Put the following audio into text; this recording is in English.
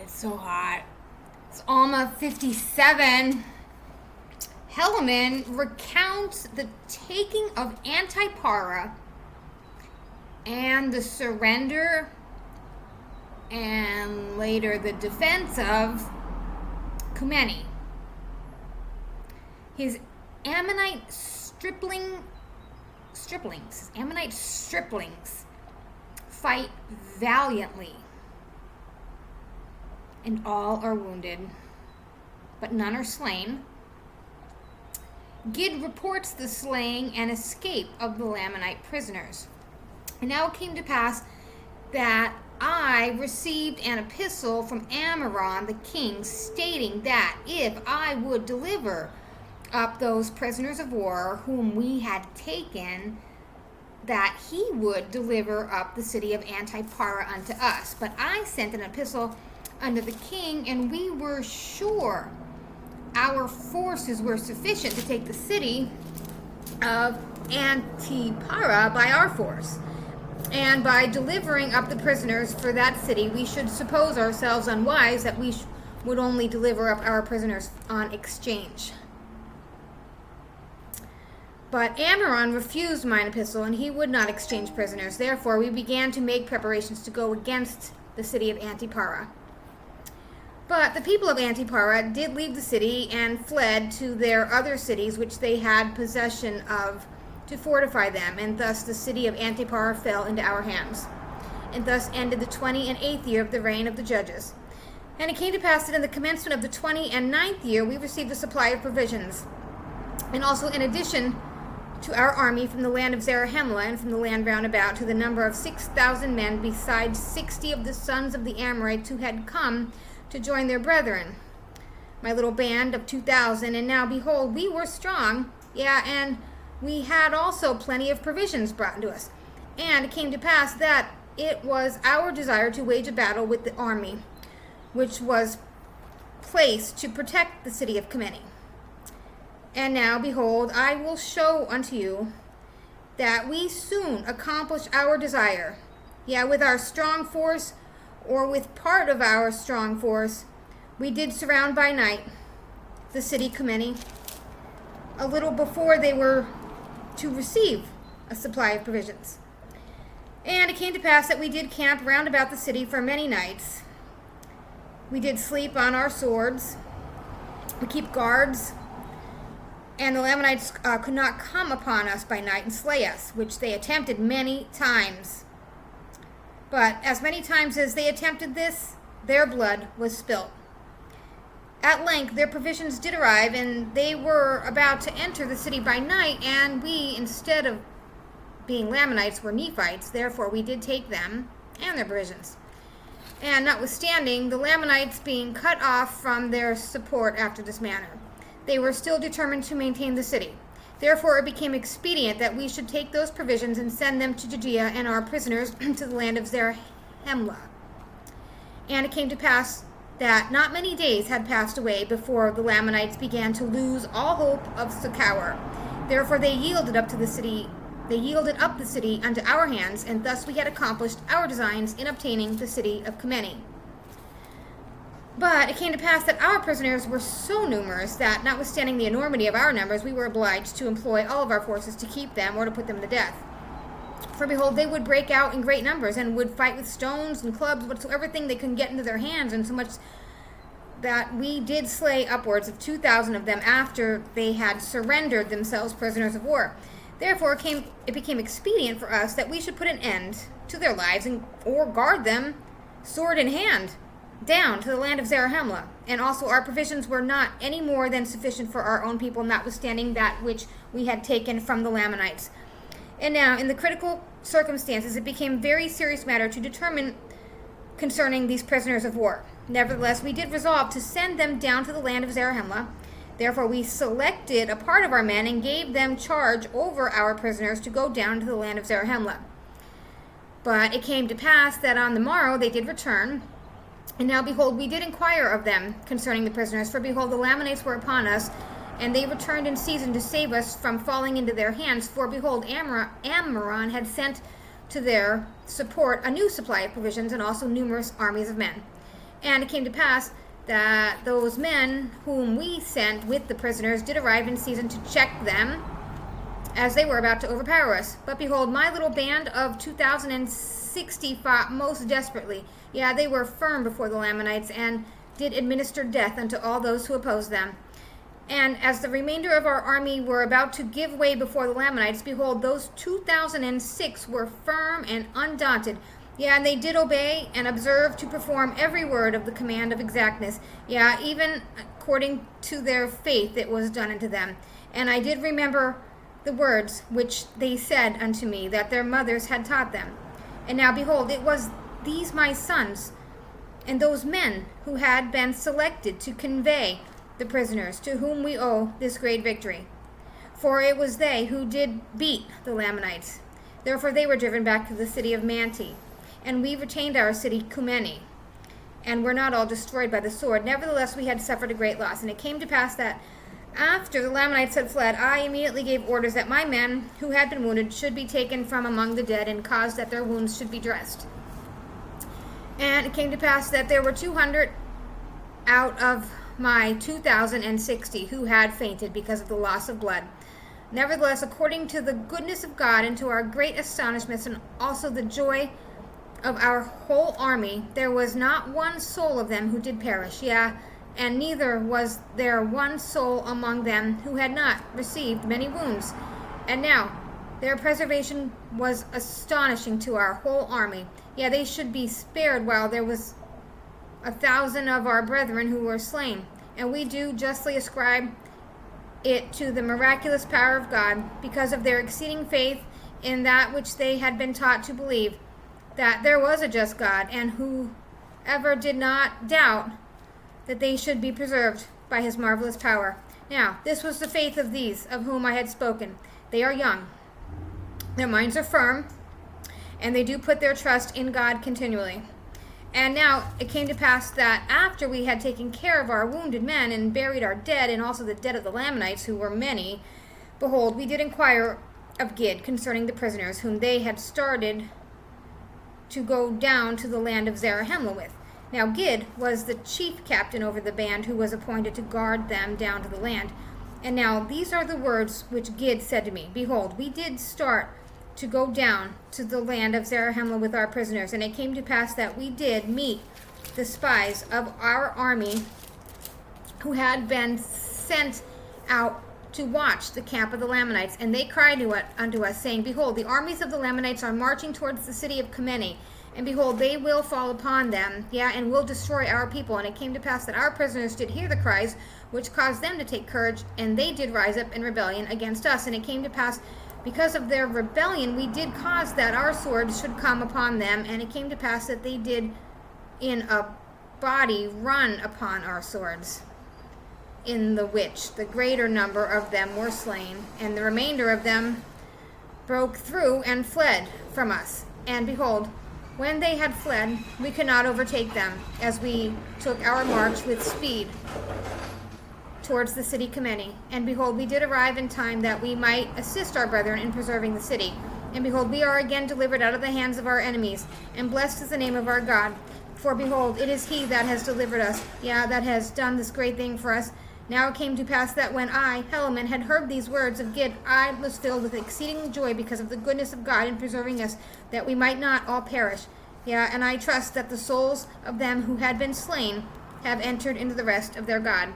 It's so hot. It's Alma 57. Helaman recounts the taking of antiparah and the surrender and later the defense of cumeni. His Ammonite striplings fight valiantly, and all are wounded, but none are slain. Gid reports the slaying and escape of the Lamanite prisoners. And now it came to pass that I received an epistle from Ammonite the king, stating that if I would deliver up those prisoners of war whom we had taken, that he would deliver up the city of Antiparah unto us. But I sent an epistle unto the king, and we were sure our forces were sufficient to take the city of Antiparah by our force. And by delivering up the prisoners for that city, we should suppose ourselves unwise that we would only deliver up our prisoners on exchange. But Ammonite refused mine epistle, and he would not exchange prisoners. Therefore we began to make preparations to go against the city of Antiparah. But the people of Antiparah did leave the city and fled to their other cities which they had possession of, to fortify them, and thus the city of Antiparah fell into our hands. And thus ended the 28th year of the reign of the judges. And it came to pass that in the commencement of the 29th year we received a supply of provisions, and also in addition to our army from the land of Zarahemla and from the land round about, to the number of 6,000 men, besides 60 of the sons of the Amorites who had come to join their brethren, my little band of 2,000. And now behold, we were strong, and we had also plenty of provisions brought unto us. And it came to pass that it was our desire to wage a battle with the army, which was placed to protect the city of cumeni. And now, behold, I will show unto you that we soon accomplish our desire. With our strong force, or with part of our strong force, we did surround by night the city cumeni, a little before they were to receive a supply of provisions. And it came to pass that we did camp round about the city for many nights. We did sleep on our swords. We keep guards. And the Lamanites could not come upon us by night and slay us, which they attempted many times. But as many times as they attempted this, their blood was spilt. At length their provisions did arrive, and they were about to enter the city by night, and we, instead of being Lamanites, were Nephites. Therefore we did take them and their provisions. And notwithstanding, the Lamanites being cut off from their support after this manner, they were still determined to maintain the city. Therefore it became expedient that we should take those provisions and send them to Judea and our prisoners to the land of Zarahemla. And it came to pass that not many days had passed away before the Lamanites began to lose all hope of succor. Therefore they yielded up the city unto our hands, and thus we had accomplished our designs in obtaining the city of cumeni. But it came to pass that our prisoners were so numerous that, notwithstanding the enormity of our numbers, we were obliged to employ all of our forces to keep them or to put them to death. For behold, they would break out in great numbers, and would fight with stones and clubs, whatsoever thing they could get into their hands, and so much that we did slay upwards of 2,000 of them after they had surrendered themselves prisoners of war. Therefore it became expedient for us that we should put an end to their lives, or guard them sword in hand, down to the land of Zarahemla. And also our provisions were not any more than sufficient for our own people, notwithstanding that which we had taken from the Lamanites. And now, in the critical circumstances, it became a very serious matter to determine concerning these prisoners of war. Nevertheless, we did resolve to send them down to the land of Zarahemla. Therefore we selected a part of our men and gave them charge over our prisoners to go down to the land of Zarahemla. But it came to pass that on the morrow they did return. And now, behold, we did inquire of them concerning the prisoners, for behold, the Lamanites were upon us, and they returned in season to save us from falling into their hands. For behold, Ammonite had sent to their support a new supply of provisions, and also numerous armies of men. And it came to pass that those men whom we sent with the prisoners did arrive in season to check them, as they were about to overpower us. But behold, my little band of 2,060 fought most desperately. Yeah, they were firm before the Lamanites, and did administer death unto all those who opposed them. And as the remainder of our army were about to give way before the Lamanites, behold, those 2,006 were firm and undaunted. Yeah, and they did obey and observe to perform every word of the command of exactness. Yeah, even according to their faith it was done unto them. And I did remember the words which they said unto me, that their mothers had taught them. And now behold, it was these my sons, and those men who had been selected to convey the prisoners, to whom we owe this great victory. For it was they who did beat the Lamanites. Therefore they were driven back to the city of Manti, and we retained our city Cumeni, and were not all destroyed by the sword. Nevertheless we had suffered a great loss. And it came to pass that after the Lamanites had fled, I immediately gave orders that my men who had been wounded should be taken from among the dead, and caused that their wounds should be dressed. And it came to pass that there were 200 out of my 2,060 who had fainted because of the loss of blood. Nevertheless, according to the goodness of God, and to our great astonishment, and also the joy of our whole army, there was not one soul of them who did perish. Yeah, and neither was there one soul among them who had not received many wounds. And now their preservation was astonishing to our whole army. Yeah, they should be spared, while there was 1,000 of our brethren who were slain. And we do justly ascribe it to the miraculous power of God, because of their exceeding faith in that which they had been taught to believe, that there was a just God, and whoever did not doubt that they should be preserved by his marvelous power. Now, this was the faith of these of whom I had spoken. They are young, their minds are firm, and they do put their trust in God continually. And now it came to pass that after we had taken care of our wounded men, and buried our dead, and also the dead of the Lamanites, who were many, behold, we did inquire of Gid concerning the prisoners, whom they had started to go down to the land of Zarahemla with. Now Gid was the chief captain over the band, who was appointed to guard them down to the land. And now these are the words which Gid said to me. Behold, we did start to go down to the land of Zarahemla with our prisoners. And it came to pass that we did meet the spies of our army, who had been sent out to watch the camp of the Lamanites. And they cried unto us, saying, Behold, the armies of the Lamanites are marching towards the city of cumeni. And behold, they will fall upon them, and will destroy our people. And it came to pass that our prisoners did hear the cries, which caused them to take courage, and they did rise up in rebellion against us. And it came to pass, because of their rebellion, we did cause that our swords should come upon them. And it came to pass that they did in a body run upon our swords, in the which the greater number of them were slain, and the remainder of them broke through and fled from us. And behold, when they had fled, we could not overtake them, as we took our march with speed towards the city Cumeni. And behold, we did arrive in time that we might assist our brethren in preserving the city. And behold, we are again delivered out of the hands of our enemies, and blessed is the name of our God. For behold, it is he that has delivered us, that has done this great thing for us. Now it came to pass that when I, helaman, had heard these words of Gid, I was filled with exceeding joy because of the goodness of God in preserving us, that we might not all perish. And I trust that the souls of them who had been slain have entered into the rest of their God.